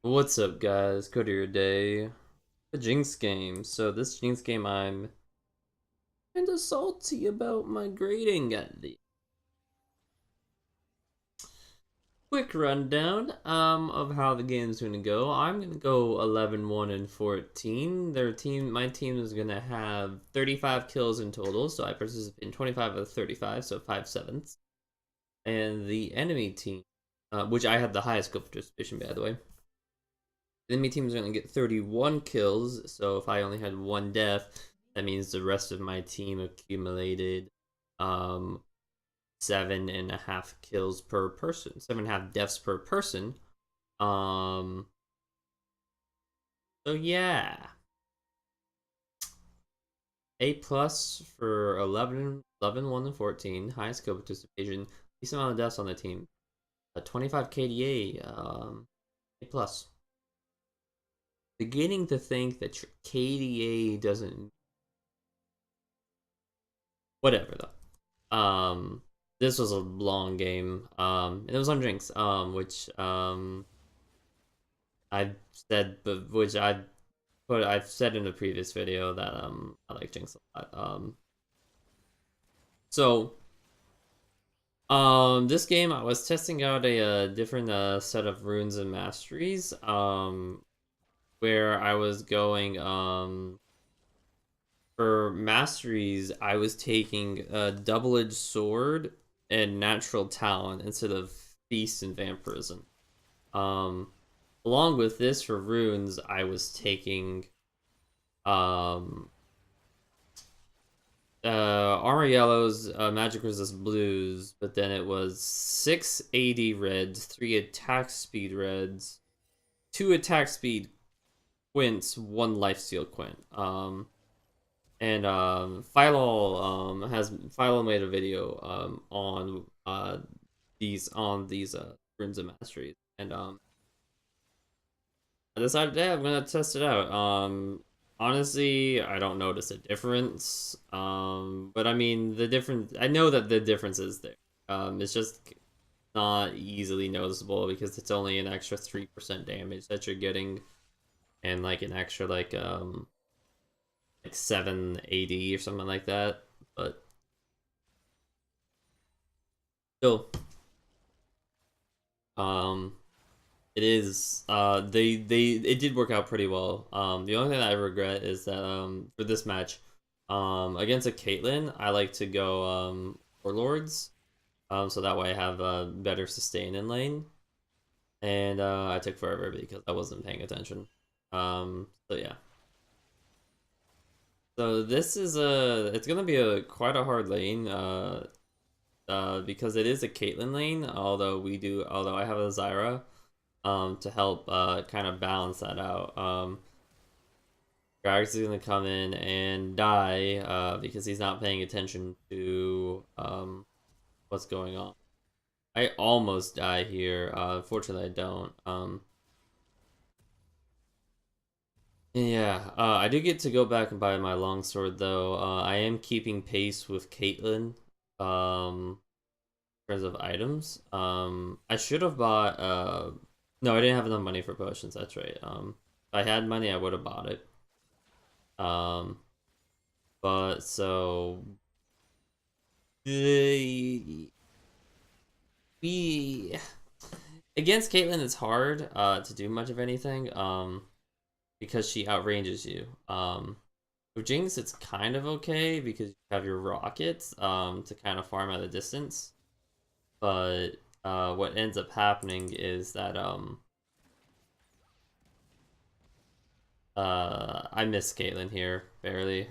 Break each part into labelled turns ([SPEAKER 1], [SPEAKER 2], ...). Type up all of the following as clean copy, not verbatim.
[SPEAKER 1] What's up, guys? Cody your day. The Jinx game. So this Jinx game, I'm kinda salty about my grading at the quick rundown of how the game's gonna go. I'm gonna go 11, 1, and 14. My team is gonna have 35 kills in total, so I participate in 25 of 35, so 5/7. And the enemy team, which I had the highest kill participation, by the way. The enemy team is going to get 31 kills, so if I only had one death, that means the rest of my team accumulated um 7.5 kills per person, 7.5 deaths per person. Um, so yeah, A plus for 11, 11, 1, and 14, highest kill participation, least amount of deaths on the team, 25 KDA, A plus. Beginning to think that your KDA doesn't, whatever though. This was a long game. And it was on Jinx. Which I've said, but which I've said in a previous video that I like Jinx a lot. So this game I was testing out a different set of runes and masteries. Where I was going for masteries, I was taking a double-edged sword and natural talent instead of feast and vampirism. Um, Along with this for runes, I was taking um armor yellows, magic resist blues, but then it was 6 AD reds, 3 attack speed reds, 2 attack speed quints, 1 lifesteal quint. And Philo made a video on these runes and masteries, and I decided, yeah, I'm gonna test it out. Honestly, I don't notice a difference. But I mean, I know that the difference is there. It's just not easily noticeable because it's only an extra 3% damage that you're getting, and like an extra like 780 or something like that. But still, um, it is it did work out pretty well. The only thing that I regret is that for this match, against a Caitlyn, I like to go Warlords, so that way I have a better sustain in lane, and I took forever because I wasn't paying attention. So yeah. So this is it's gonna be a quite a hard lane, because it is a Caitlyn lane. Although I have a Zyra, to help kind of balance that out. Gragas is gonna come in and die because he's not paying attention to what's going on. I almost die here. Fortunately, I don't. Yeah, I do get to go back and buy my longsword though. I am keeping pace with Caitlyn. In terms of items. I should have bought. No, I didn't have enough money for potions. That's right. If I had money, I would have bought it. Um, but so we against Caitlyn, it's hard to do much of anything because she outranges you. With Jinx, it's kind of okay because you have your rockets to kind of farm at a distance. But what ends up happening is that I missed Caitlyn here barely.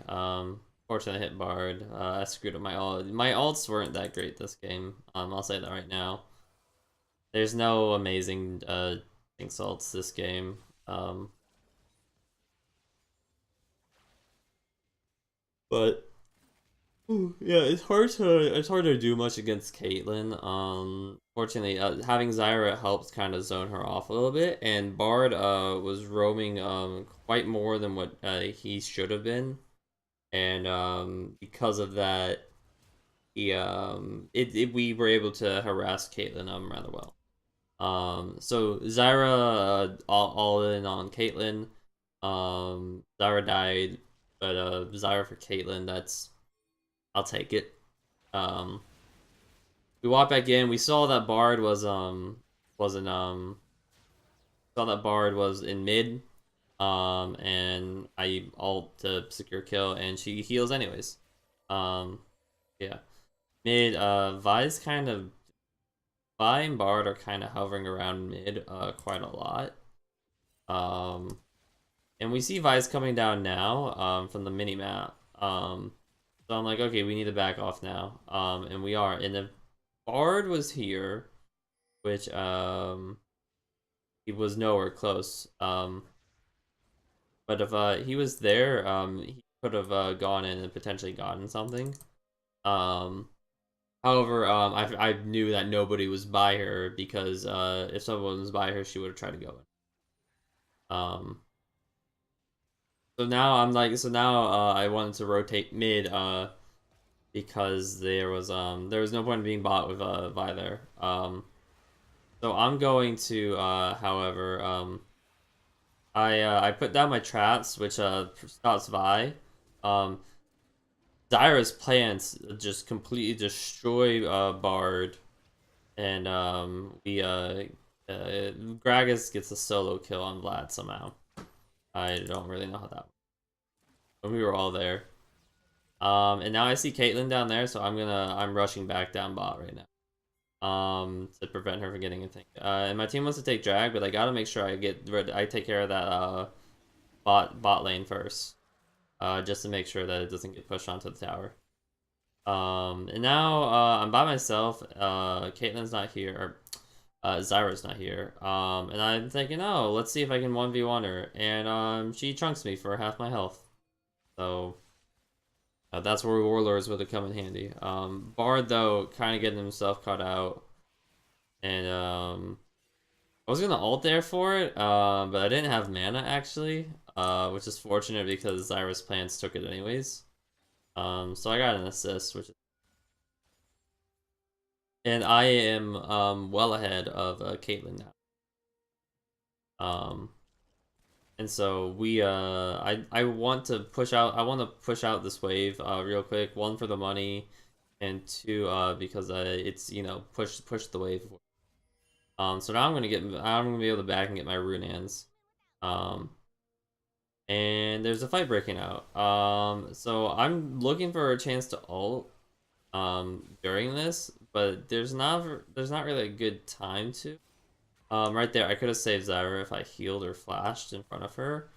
[SPEAKER 1] Fortunately, I hit Bard. I screwed up my ult. My ults weren't that great this game. I'll say that right now. There's no amazing Jinx ults this game. But yeah, it's hard to do much against Caitlyn. Fortunately, having Zyra helps kind of zone her off a little bit, and Bard was roaming quite more than what he should have been, and because of that, we were able to harass Caitlyn rather well. So Zyra all in on Caitlyn. Zyra died, but Zyra for Caitlyn. I'll take it. Um, we walked back in. We saw that Bard wasn't saw that Bard was in mid. And I ult to secure kill, and she heals anyways. Um, yeah. Mid, Vi and Bard are kind of hovering around mid, quite a lot. Um, and we see Vi's coming down now, from the mini map. So I'm like, okay, we need to back off now. And we are. And the Bard was here, which, he was nowhere close. But if he was there, he could have gone in and potentially gotten something. Um, However, I knew that nobody was by her because if someone was by her, she would have tried to go in. So now I wanted to rotate mid because there was no point in being bought with Vi there. So I'm going to however I put down my traps, which stops Vi. Um, Zyra's plans just completely destroy Bard, and Gragas gets a solo kill on Vlad somehow. I don't really know how that went. But we were all there. And now I see Caitlyn down there, so I'm rushing back down bot right now. To prevent her from getting a thing. And my team wants to take drag, but I gotta make sure I take care of that bot lane first. Just to make sure that it doesn't get pushed onto the tower. And now I'm by myself. Caitlyn's not here, or Zyra's not here. And I'm thinking, oh, let's see if I can 1v1 her. And she chunks me for half my health. So that's where Warlords would have come in handy. Bard, though, kind of getting himself caught out. And I was gonna ult there for it, but I didn't have mana actually, which is fortunate because Zyra's plans took it anyways. So I got an assist, and I am well ahead of Caitlyn now. And so I want to push out this wave real quick. One for the money, and two because it's push the wave. So now I'm gonna be able to back and get my rune hands. And there's a fight breaking out. So I'm looking for a chance to ult during this, but there's not really a good time to. Right there, I could have saved Zyra if I healed or flashed in front of her.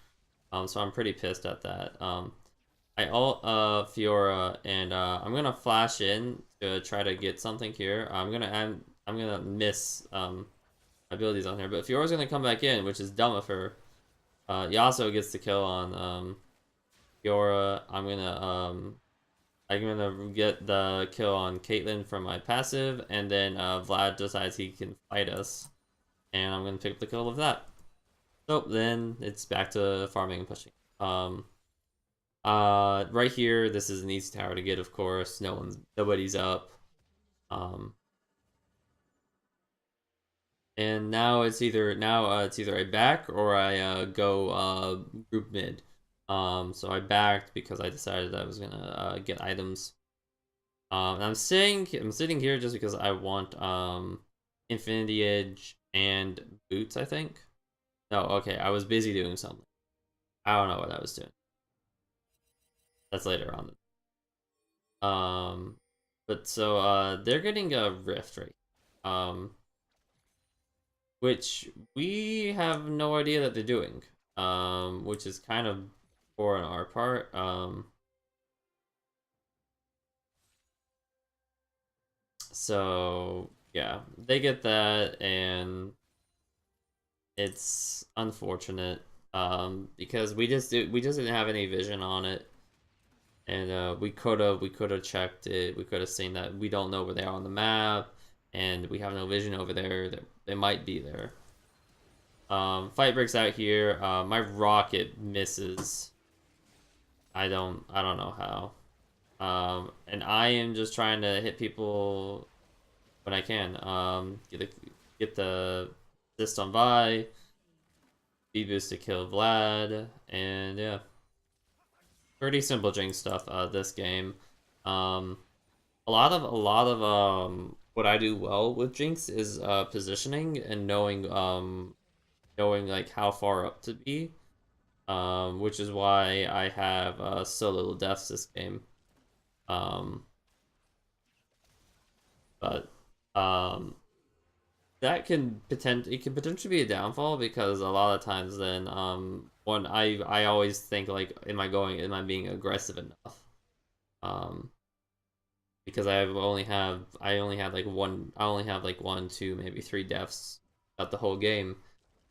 [SPEAKER 1] So I'm pretty pissed at that. I ult Fiora, and I'm gonna flash in to try to get something here. I'm gonna miss abilities on her, but Fiora's gonna come back in, which is dumb of her. Yasuo gets the kill on Fiora. I'm gonna get the kill on Caitlyn from my passive, and then Vlad decides he can fight us, and I'm gonna pick up the kill of that. So then it's back to farming and pushing. Right here, this is an easy tower to get, of course. Nobody's up. And now it's either I back or I go group mid. So I backed because I decided I was gonna get items. And I'm sitting here just because I want Infinity Edge and boots, I think. No, okay, I was busy doing something. I don't know what I was doing. That's later on. But so they're getting a rift right. Which we have no idea that they're doing. Which is kind of poor on our part. So yeah, they get that, and it's unfortunate. Because we just didn't have any vision on it, and we could have checked it. We could have seen that we don't know where they are on the map, and we have no vision over there. They might be there. Fight breaks out here. My rocket misses. I don't know how. And I am just trying to hit people when I can. get the assist on Vi, speed boost to kill Vlad, and yeah. Pretty simple Jinx stuff this game. A lot of what I do well with Jinx is positioning and knowing like how far up to be. Which is why I have so little deaths this game. Um, but that can potentially be a downfall because a lot of times then one I always think like am I being aggressive enough? Um, because I only have like one, two, maybe three deaths at the whole game.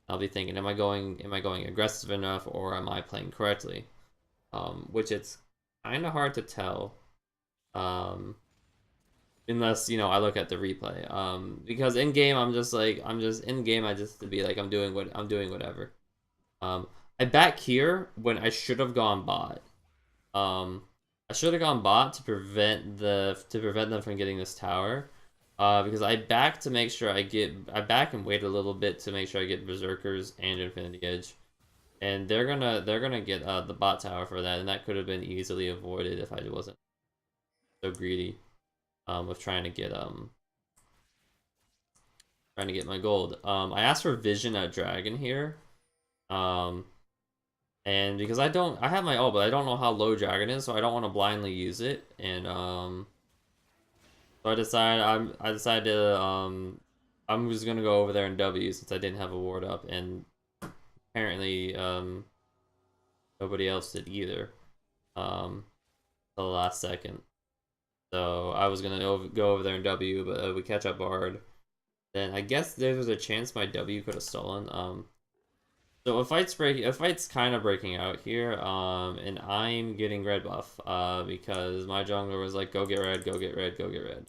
[SPEAKER 1] I'll be thinking, am I going aggressive enough or am I playing correctly? Which it's kind of hard to tell. Unless, you know, I look at the replay. Because in game I just to be like I'm doing whatever. I back here when I should have gone bot. I should have gone bot to prevent them from getting this tower. Because I back to make sure I back and wait a little bit to make sure I get Berserkers and Infinity Edge. And they're gonna get the bot tower for that, and that could have been easily avoided if I wasn't so greedy with trying to get my gold. I asked for vision at dragon here. And because I have my ult, but I don't know how low dragon is, so I don't want to blindly use it. And so I decided to I'm just gonna go over there and W since I didn't have a ward up, and apparently nobody else did either. The last second. So I was gonna go over there and W, but we catch up hard. Then I guess there was a chance my W could have stolen. So a fight's kind of breaking out here. And I'm getting red buff. Because my jungler was like, go get red, go get red, go get red.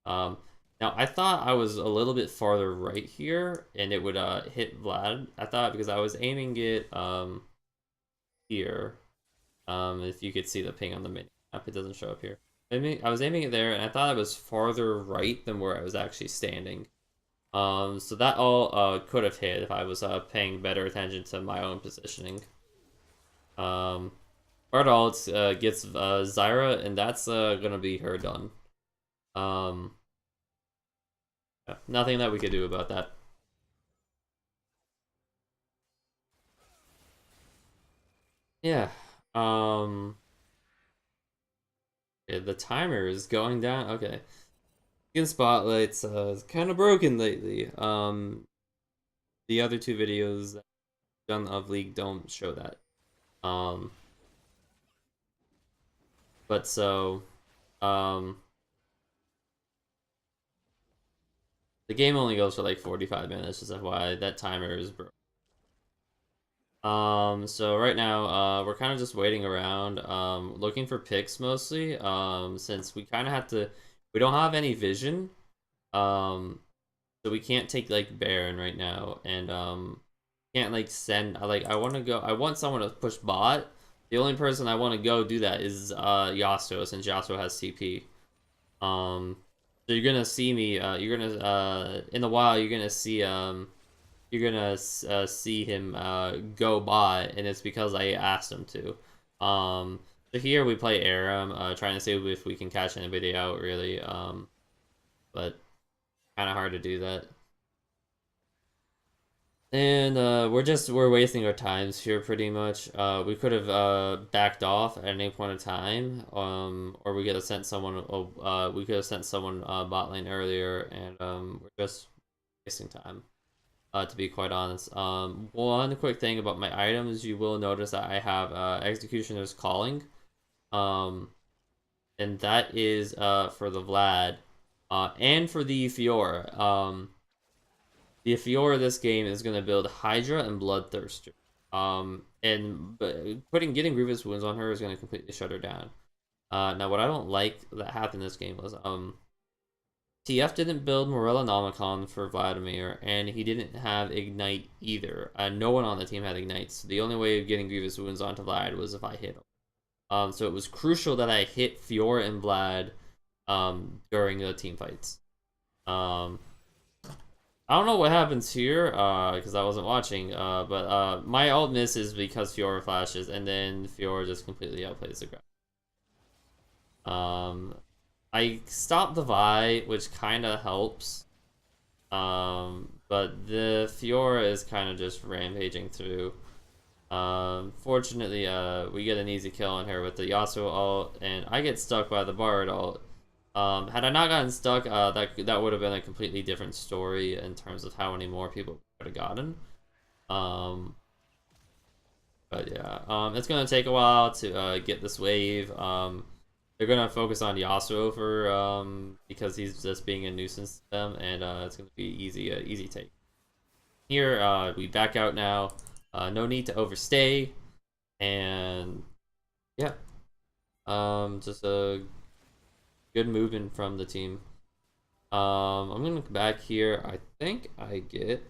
[SPEAKER 1] Now I thought I was a little bit farther right here, and it would hit Vlad. I thought because I was aiming it here. If you could see the ping on the mini map, it doesn't show up here. I was aiming it there, and I thought I was farther right than where I was actually standing. So that all could have hit if I was paying better attention to my own positioning. Art gets Zyra, and that's gonna be her done. Yeah, nothing that we could do about that. Yeah. Yeah, the timer is going down. Okay. Skin Spotlight's kind of broken lately. The other two videos done of League don't show that. But so, the game only goes for like 45 minutes, just why that timer is broken. So right now, we're kind of just waiting around, looking for picks mostly, since we kind of have to, we don't have any vision, so we can't take like Baron right now, and can't like send. I want someone to push bot. The only person I want to go do that is Yasuo, since Yasuo has CP. So you're gonna see me. You're gonna in the wild. You're gonna see see him go bot, and it's because I asked him to. So here we play Aram, trying to see if we can catch anybody out, really. But kind of hard to do that. And we're wasting our times here pretty much. We could have backed off at any point in time, or we could have sent someone. We could have sent someone bot lane earlier, and we're just wasting time. To be quite honest. One quick thing about my items, you will notice that I have Executioner's Calling. And that is for the Vlad. And for the Fiora. The Fiora this game is going to build Hydra and Bloodthirster. And getting Grievous Wounds on her is going to completely shut her down. Now what I don't like that happened this game was TF didn't build Morella Nomicon for Vladimir, and he didn't have Ignite either. No one on the team had Ignites. So the only way of getting Grievous Wounds onto Vlad was if I hit him. So it was crucial that I hit Fiora and Vlad during the team fights. I don't know what happens here, because I wasn't watching, but my ult misses because Fiora flashes, and then Fiora just completely outplays the ground. I stopped the Vi, which kind of helps, but the Fiora is kind of just rampaging through. Fortunately, we get an easy kill on her with the Yasuo ult, and I get stuck by the Bard ult. Had I not gotten stuck, that would have been a completely different story in terms of how many more people could have gotten. But yeah, it's gonna take a while to get this wave. They're gonna focus on Yasuo for because he's just being a nuisance to them, and it's gonna be easy take. Here, we back out now. No need to overstay, and yeah, just a good movement from the team. I'm gonna look back here. I think I get.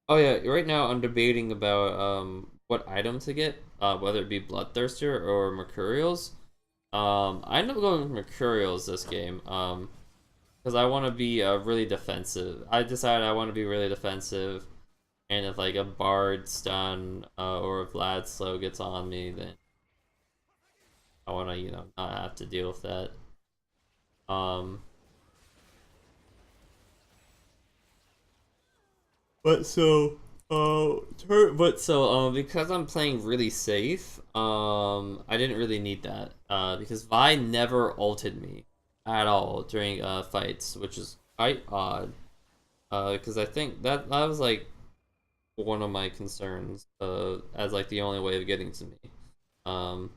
[SPEAKER 1] Oh yeah, right now I'm debating about what item to get, whether it be Bloodthirster or Mercurials. I end up going with Mercurials this game, because I want to be really defensive. I decided I want to be really defensive, and if like a Bard stun or if Vlad slow gets on me, then I want to not have to deal with that. Um, But so, because I'm playing really safe, I didn't really need that. Because Vi never ulted me at all during fights, which is quite odd. Because I think that was like one of my concerns, as like the only way of getting to me. Um,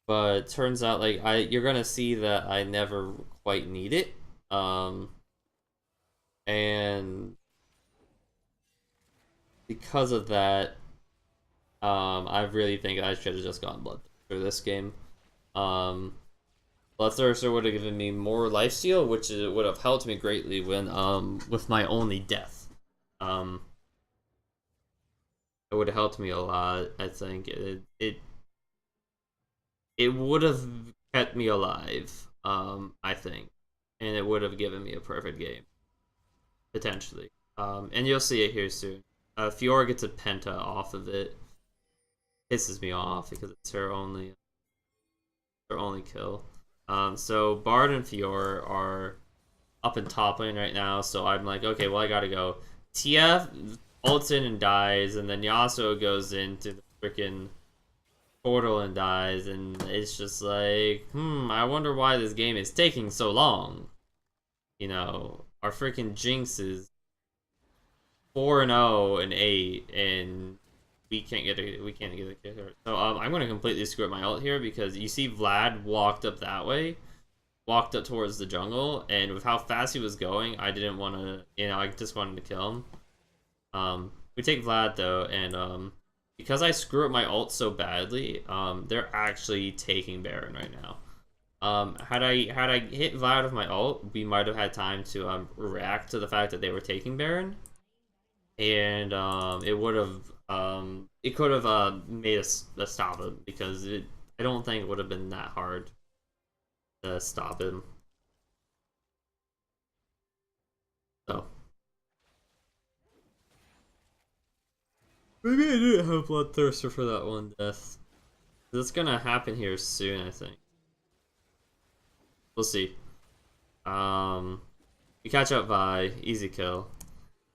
[SPEAKER 1] but turns out like you're gonna see that I never quite need it. And because of that, I really think I should have just gone Bloodthirster for this game. Bloodthirster would have given me more lifesteal, which would have helped me greatly when with my only death. It would have helped me a lot. I think it would have kept me alive. I think, and it would have given me a perfect game potentially. And you'll see it here soon. Fiora gets a penta off of it. Pisses me off because it's her only kill. So Bard and Fiora are up in top lane right now, so I'm like, okay, well I gotta go. TF ults in and dies, and then Yasuo goes into the freaking portal and dies, and it's just like, I wonder why this game is taking so long. Our freaking Jinx is 4-0 and 8, and we can't get a kill. So I'm gonna completely screw up my ult here because you see Vlad walked up that way, walked up towards the jungle, and with how fast he was going, I didn't want to, I just wanted to kill him. We take Vlad though, and because I screw up my ult so badly, they're actually taking Baron right now. Had I hit Vlad with my ult, we might have had time to react to the fact that they were taking Baron, and it would have it could have made us stop him because I don't think it would have been that hard to stop him. So maybe I didn't have Bloodthirster for that one death. It's gonna happen here soon, I think. We'll see. We catch up by easy kill.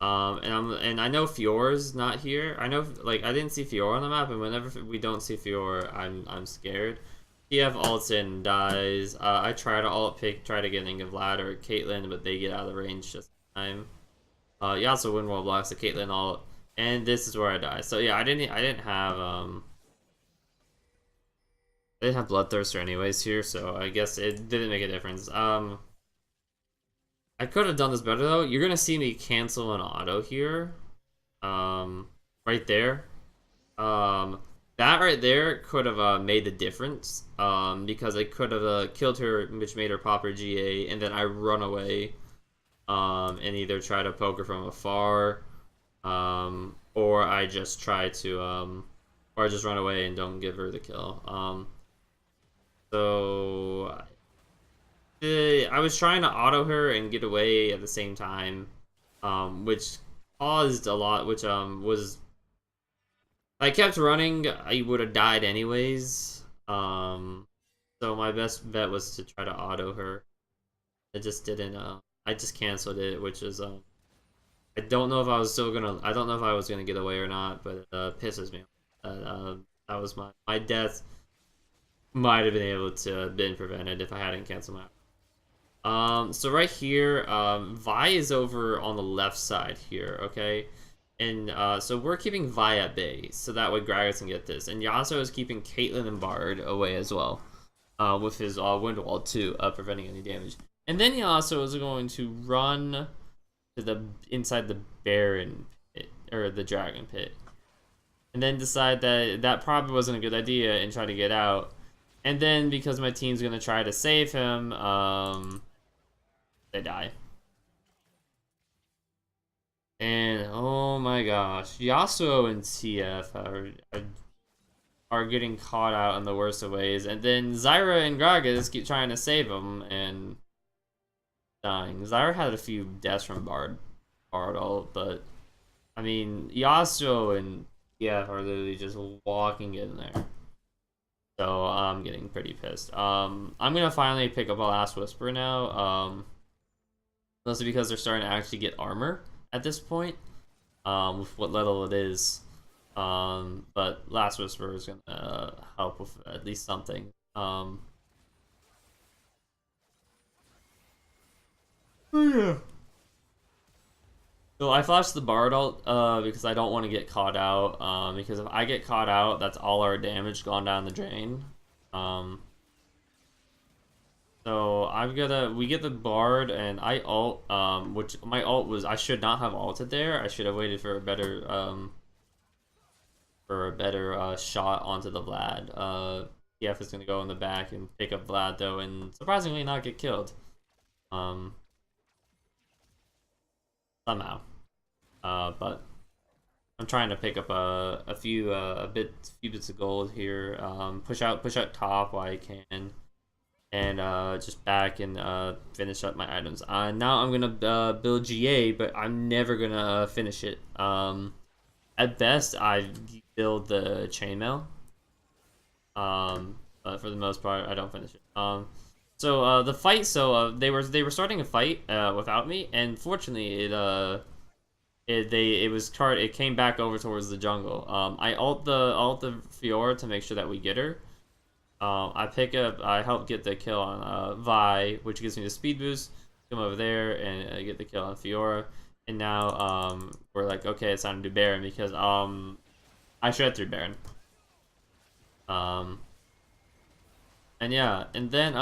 [SPEAKER 1] And I know Fiora's not here. I know, like, I didn't see Fiora on the map, and whenever we don't see Fiora, I'm scared. TF ults in and dies. I try to ult pick, try to get in Vlad or Caitlyn, but they get out of the range just in time. Yasuo win wall blocks the Caitlyn ult, and this is where I die. So yeah, I didn't have Bloodthirster anyways here, so I guess it didn't make a difference. I could have done this better though. You're gonna see me cancel an auto here, right there. That right there could have made the difference, because I could have killed her, which made her pop her GA, and then I run away, and either try to poke her from afar, or I just try to, or I just run away and don't give her the kill. So I was trying to auto her and get away at the same time, which caused a lot, which was I kept running, I would have died anyways. So my best bet was to try to auto her. I just didn't. I just canceled it, which is I don't know if I was still gonna. I don't know if I was gonna get away or not, but it pisses me off. That was my death. Might have been able to have been prevented if I hadn't canceled my. So right here, Vi is over on the left side here, okay? And so we're keeping Vi at bay, so that way Gragas can get this. And Yasuo is keeping Caitlyn and Bard away as well, with his Wind Wall too, preventing any damage. And then Yasuo is going to run to the inside the Baron pit, or the Dragon pit. And then decide that that probably wasn't a good idea and try to get out. And then because my team's going to try to save him, they die. And oh my gosh, Yasuo and TF are getting caught out in the worst of ways, and then Zyra and Gragas keep trying to save them and dying. Zyra had a few deaths from Bard ult, but I mean Yasuo and TF are literally just walking in there. So I'm getting pretty pissed. I'm gonna finally pick up a Last Whisper now. Mostly because they're starting to actually get armor at this point, with what level it is. But Last Whisper is gonna help with at least something. Yeah. So I flashed the Bard ult because I don't want to get caught out. Because if I get caught out, that's all our damage gone down the drain. So we get the Bard and I ult, which my ult was, I should not have ulted there. I should have waited for a better, shot onto the Vlad. TF is gonna go in the back and pick up Vlad though, and surprisingly not get killed. Somehow. But I'm trying to pick up a few bits of gold here. Push out top while I can. And just back and finish up my items. Now I'm gonna build GA, but I'm never gonna finish it. At best, I build the chainmail. But for the most part, I don't finish it. So the fight. So they were starting a fight without me, and fortunately, it came back over towards the jungle. I ult the Fiora to make sure that we get her. I help get the kill on Vi, which gives me the speed boost. Come over there and get the kill on Fiora. And now we're like, okay, it's time to do Baron because I shred through Baron. And yeah, and then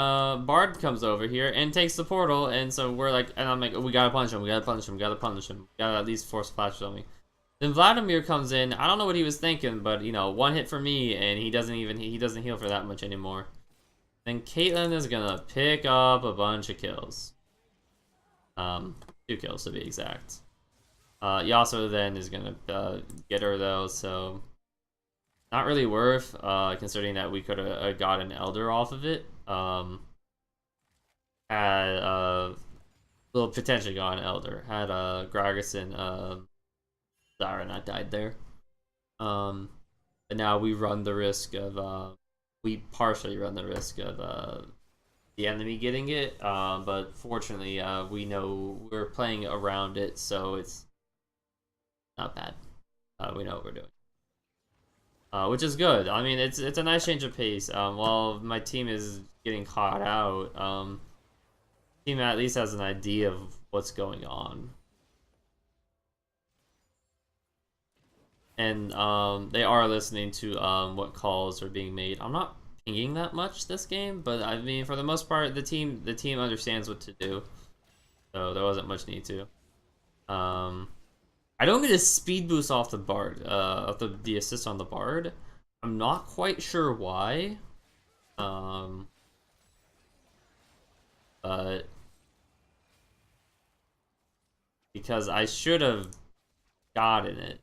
[SPEAKER 1] Bard comes over here and takes the portal, and so we're like, and I'm like, oh, we gotta punish him, we gotta punish him, we gotta punish him, we gotta at least force flash on me. Then Vladimir comes in. I don't know what he was thinking, but you know, one hit for me, and he doesn't heal for that much anymore. Then Caitlyn is gonna pick up a bunch of kills. 2 kills to be exact. Yasuo then is gonna get her though, so not really worth, considering that we could have got an Elder off of it. Had well, potentially got an Elder. Had Gragas and Zyra not died there. But now we run the risk of we partially run the risk of the enemy getting it. But fortunately, we know we're playing around it, so it's not bad. We know what we're doing. Which is good. I mean, it's a nice change of pace. While my team is getting caught out, team at least has an idea of what's going on. And they are listening to what calls are being made. I'm not pinging that much this game, but I mean, for the most part, the team understands what to do, so there wasn't much need to. I don't get a speed boost off the Bard, of the assist on the Bard. I'm not quite sure why. But because I should have gotten it.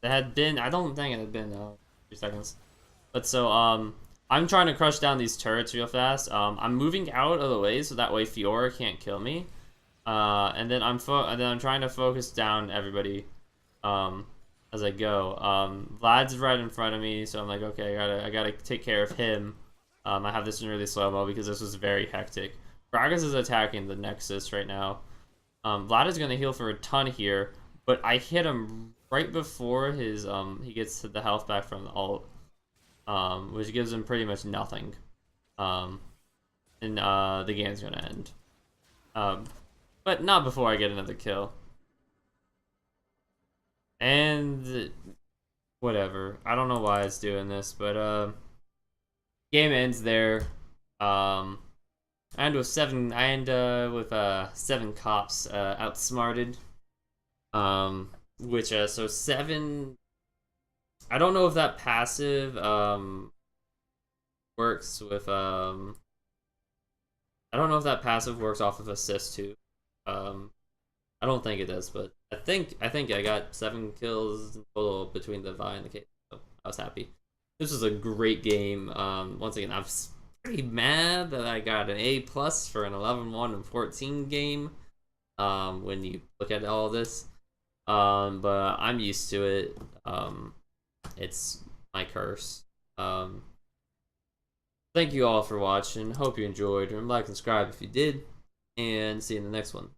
[SPEAKER 1] It had been, I don't think it had been 3 seconds. But so, I'm trying to crush down these turrets real fast. I'm moving out of the way so that way Fiora can't kill me. And then I'm trying to focus down everybody, as I go. Vlad's right in front of me, so I'm like, okay, I gotta take care of him. I have this in really slow-mo because this was very hectic. Gragas is attacking the Nexus right now. Vlad is gonna heal for a ton here, but I hit him right before his he gets the health back from the ult, which gives him pretty much nothing. And the game's gonna end. But not before I get another kill. And whatever. I don't know why it's doing this, but game ends there. I end with 7 cops outsmarted. Which so 7, I don't know if that passive works with I don't know if that passive works off of assist too. I don't think it does, but I think I got 7 kills in total between the Vi and the K, so I was happy. This was a great game. Once again, I'm pretty mad that I got an A+ for an 11-1 and 14 game. When you look at all this, but I'm used to it. It's my curse. Thank you all for watching. Hope you enjoyed. Remember to like and subscribe if you did, and see you in the next one.